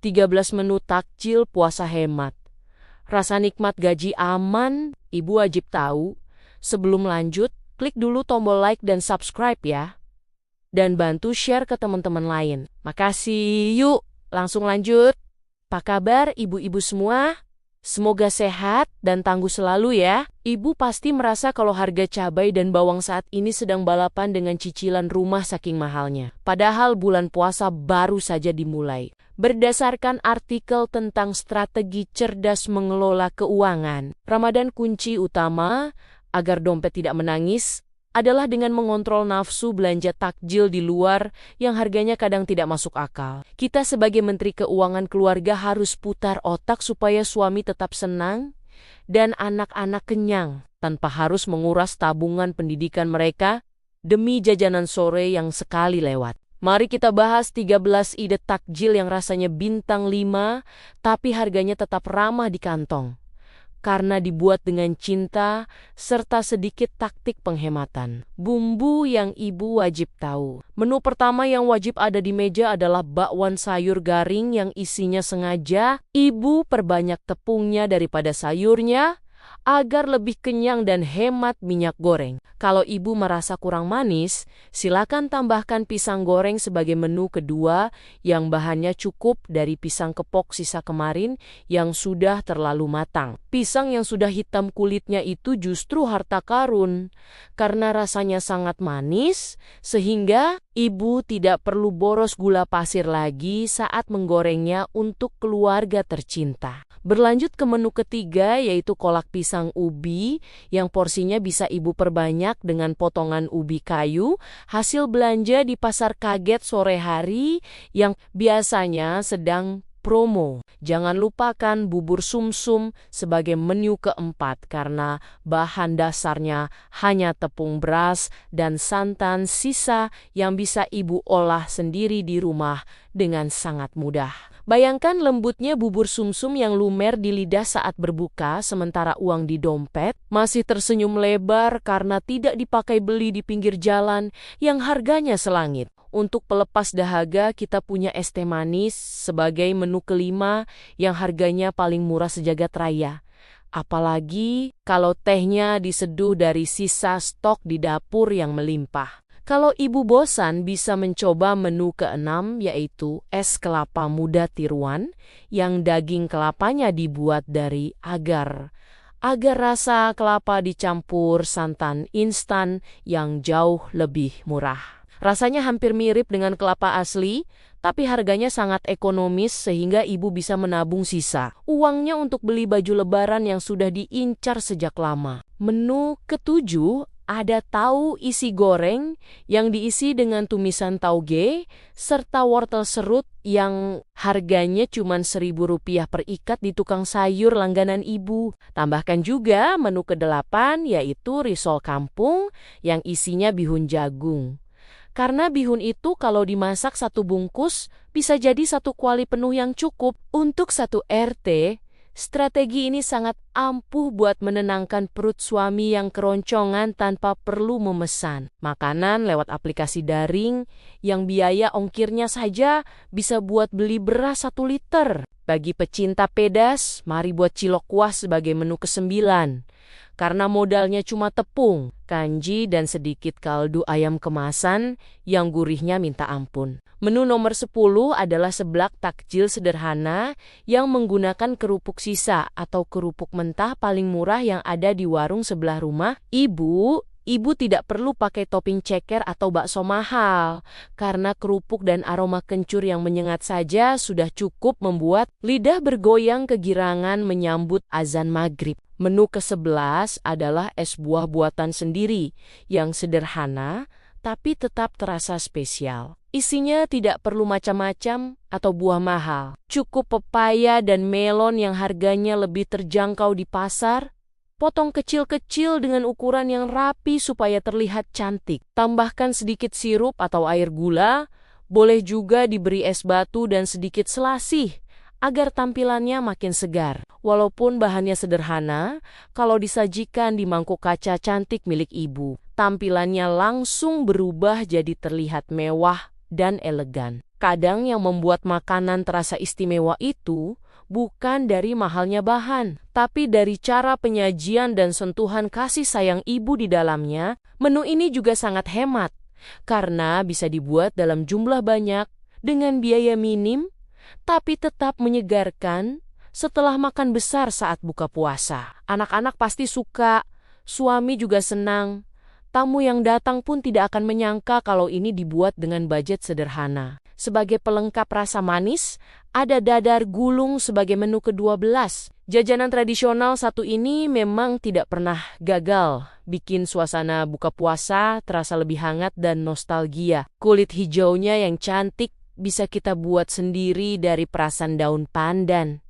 13 menu takjil puasa hemat. Rasa nikmat gaji aman, Ibu wajib tahu. Sebelum lanjut, klik dulu tombol like dan subscribe ya. Dan bantu share ke teman-teman lain. Makasih, yuk langsung lanjut. Apa kabar ibu-ibu semua? Semoga sehat dan tangguh selalu ya. Ibu pasti merasa kalau harga cabai dan bawang saat ini sedang balapan dengan cicilan rumah saking mahalnya. Padahal bulan puasa baru saja dimulai. Berdasarkan artikel tentang strategi cerdas mengelola keuangan, Ramadan kunci utama agar dompet tidak menangis adalah dengan mengontrol nafsu belanja takjil di luar yang harganya kadang tidak masuk akal. Kita sebagai Menteri Keuangan keluarga harus putar otak supaya suami tetap senang dan anak-anak kenyang tanpa harus menguras tabungan pendidikan mereka demi jajanan sore yang sekali lewat. Mari kita bahas 13 ide takjil yang rasanya bintang 5 tapi harganya tetap ramah di kantong. Karena dibuat dengan cinta serta sedikit taktik penghematan. Bumbu yang ibu wajib tahu. Menu pertama yang wajib ada di meja adalah bakwan sayur garing yang isinya sengaja ibu perbanyak tepungnya daripada sayurnya agar lebih kenyang dan hemat minyak goreng. Kalau ibu merasa kurang manis, silakan tambahkan pisang goreng sebagai menu kedua yang bahannya cukup dari pisang kepok sisa kemarin yang sudah terlalu matang. Pisang yang sudah hitam kulitnya itu justru harta karun karena rasanya sangat manis sehingga ibu tidak perlu boros gula pasir lagi saat menggorengnya untuk keluarga tercinta. Berlanjut ke menu ketiga yaitu kolak pisang ubi yang porsinya bisa ibu perbanyak dengan potongan ubi kayu hasil belanja di pasar kaget sore hari yang biasanya sedang promo. Jangan lupakan bubur sumsum sebagai menu keempat karena bahan dasarnya hanya tepung beras dan santan sisa yang bisa ibu olah sendiri di rumah dengan sangat mudah. Bayangkan lembutnya bubur sumsum yang lumer di lidah saat berbuka sementara uang di dompet masih tersenyum lebar karena tidak dipakai beli di pinggir jalan yang harganya selangit. Untuk pelepas dahaga kita punya es teh manis sebagai menu kelima yang harganya paling murah sejagat raya. Apalagi kalau tehnya diseduh dari sisa stok di dapur yang melimpah. Kalau ibu bosan bisa mencoba menu keenam yaitu es kelapa muda tiruan yang daging kelapanya dibuat dari agar rasa kelapa dicampur santan instan yang jauh lebih murah. Rasanya hampir mirip dengan kelapa asli, tapi harganya sangat ekonomis sehingga ibu bisa menabung sisa uangnya untuk beli baju lebaran yang sudah diincar sejak lama. Menu ketujuh ada tahu isi goreng yang diisi dengan tumisan tauge serta wortel serut yang harganya cuma Rp1.000 per ikat di tukang sayur langganan ibu. Tambahkan juga menu ke-8 yaitu risol kampung yang isinya bihun jagung. Karena bihun itu kalau dimasak satu bungkus bisa jadi satu kuali penuh yang cukup untuk satu RT. Strategi ini sangat ampuh buat menenangkan perut suami yang keroncongan tanpa perlu memesan makanan lewat aplikasi daring yang biaya ongkirnya saja bisa buat beli beras 1 liter. Bagi pecinta pedas, mari buat cilok kuah sebagai menu ke-9. Karena modalnya cuma tepung, kanji, dan sedikit kaldu ayam kemasan yang gurihnya minta ampun. Menu nomor 10 adalah seblak takjil sederhana yang menggunakan kerupuk sisa atau kerupuk mentah paling murah yang ada di warung sebelah rumah. Ibu tidak perlu pakai topping ceker atau bakso mahal, karena kerupuk dan aroma kencur yang menyengat saja sudah cukup membuat lidah bergoyang kegirangan menyambut azan maghrib. Menu ke-11 adalah es buah buatan sendiri yang sederhana tapi tetap terasa spesial. Isinya tidak perlu macam-macam atau buah mahal. Cukup pepaya dan melon yang harganya lebih terjangkau di pasar. Potong kecil-kecil dengan ukuran yang rapi supaya terlihat cantik. Tambahkan sedikit sirup atau air gula. Boleh juga diberi es batu dan sedikit selasih agar tampilannya makin segar. Walaupun bahannya sederhana, kalau disajikan di mangkuk kaca cantik milik ibu, tampilannya langsung berubah jadi terlihat mewah dan elegan. Kadang yang membuat makanan terasa istimewa itu bukan dari mahalnya bahan, tapi dari cara penyajian dan sentuhan kasih sayang ibu di dalamnya. Menu ini juga sangat hemat, karena bisa dibuat dalam jumlah banyak dengan biaya minim, tapi tetap menyegarkan setelah makan besar saat buka puasa. Anak-anak pasti suka, suami juga senang. Tamu yang datang pun tidak akan menyangka kalau ini dibuat dengan budget sederhana. Sebagai pelengkap rasa manis, ada dadar gulung sebagai menu ke-12. Jajanan tradisional satu ini memang tidak pernah gagal bikin suasana buka puasa terasa lebih hangat dan nostalgia. Kulit hijaunya yang cantik bisa kita buat sendiri dari perasan daun pandan.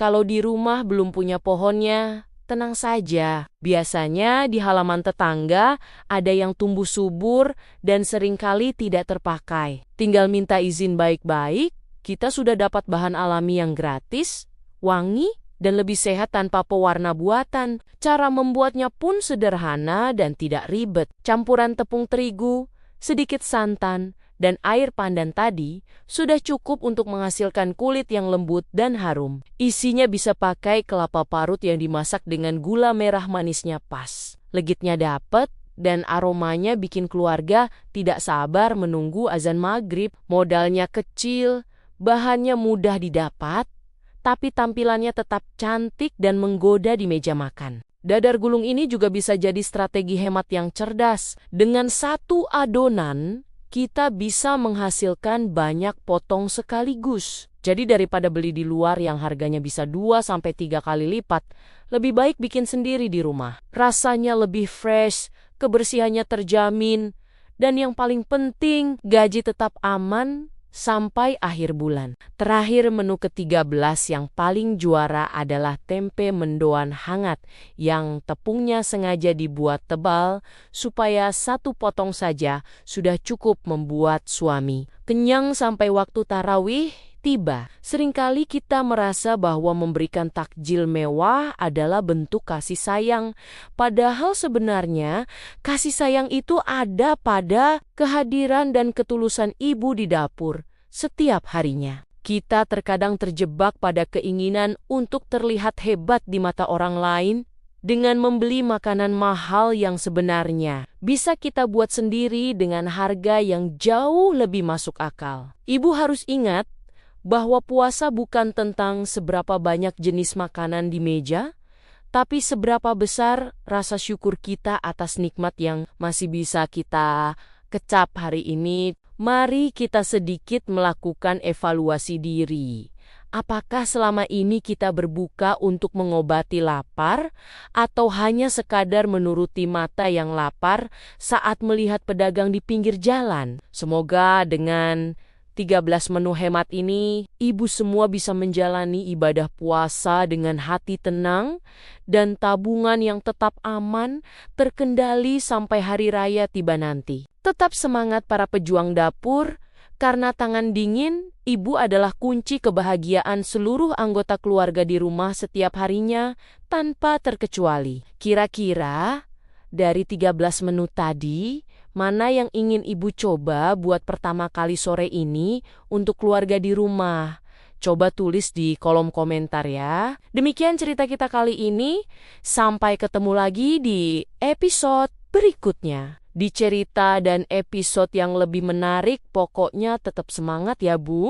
Kalau di rumah belum punya pohonnya, tenang saja. Biasanya di halaman tetangga ada yang tumbuh subur dan seringkali tidak terpakai. Tinggal minta izin baik-baik, kita sudah dapat bahan alami yang gratis, wangi, dan lebih sehat tanpa pewarna buatan. Cara membuatnya pun sederhana dan tidak ribet. Campuran tepung terigu, sedikit santan, dan air pandan tadi sudah cukup untuk menghasilkan kulit yang lembut dan harum. Isinya bisa pakai kelapa parut yang dimasak dengan gula merah manisnya pas. Legitnya dapet dan aromanya bikin keluarga tidak sabar menunggu azan maghrib. Modalnya kecil, bahannya mudah didapat, tapi tampilannya tetap cantik dan menggoda di meja makan. Dadar gulung ini juga bisa jadi strategi hemat yang cerdas. Dengan satu adonan, kita bisa menghasilkan banyak potong sekaligus. Jadi daripada beli di luar yang harganya bisa 2-3 kali lipat, lebih baik bikin sendiri di rumah. Rasanya lebih fresh, kebersihannya terjamin, dan yang paling penting, gaji tetap aman sampai akhir bulan. Terakhir, menu ke-13 yang paling juara adalah tempe mendoan hangat yang tepungnya sengaja dibuat tebal supaya satu potong saja sudah cukup membuat suami kenyang sampai waktu tarawih tiba. Seringkali kita merasa bahwa memberikan takjil mewah adalah bentuk kasih sayang. Padahal sebenarnya kasih sayang itu ada pada kehadiran dan ketulusan ibu di dapur setiap harinya. Kita terkadang terjebak pada keinginan untuk terlihat hebat di mata orang lain dengan membeli makanan mahal yang sebenarnya bisa kita buat sendiri dengan harga yang jauh lebih masuk akal. Ibu harus ingat bahwa puasa bukan tentang seberapa banyak jenis makanan di meja, tapi seberapa besar rasa syukur kita atas nikmat yang masih bisa kita kecap hari ini. Mari kita sedikit melakukan evaluasi diri. Apakah selama ini kita berbuka untuk mengobati lapar atau hanya sekadar menuruti mata yang lapar saat melihat pedagang di pinggir jalan? Semoga dengan 13 menu hemat ini, ibu semua bisa menjalani ibadah puasa dengan hati tenang dan tabungan yang tetap aman, terkendali sampai hari raya tiba nanti. Tetap semangat para pejuang dapur, karena tangan dingin, ibu adalah kunci kebahagiaan seluruh anggota keluarga di rumah setiap harinya tanpa terkecuali. Kira-kira dari 13 menu tadi, mana yang ingin ibu coba buat pertama kali sore ini untuk keluarga di rumah? Coba tulis di kolom komentar ya. Demikian cerita kita kali ini. Sampai ketemu lagi di episode berikutnya. Di cerita dan episode yang lebih menarik, pokoknya tetap semangat ya Bu.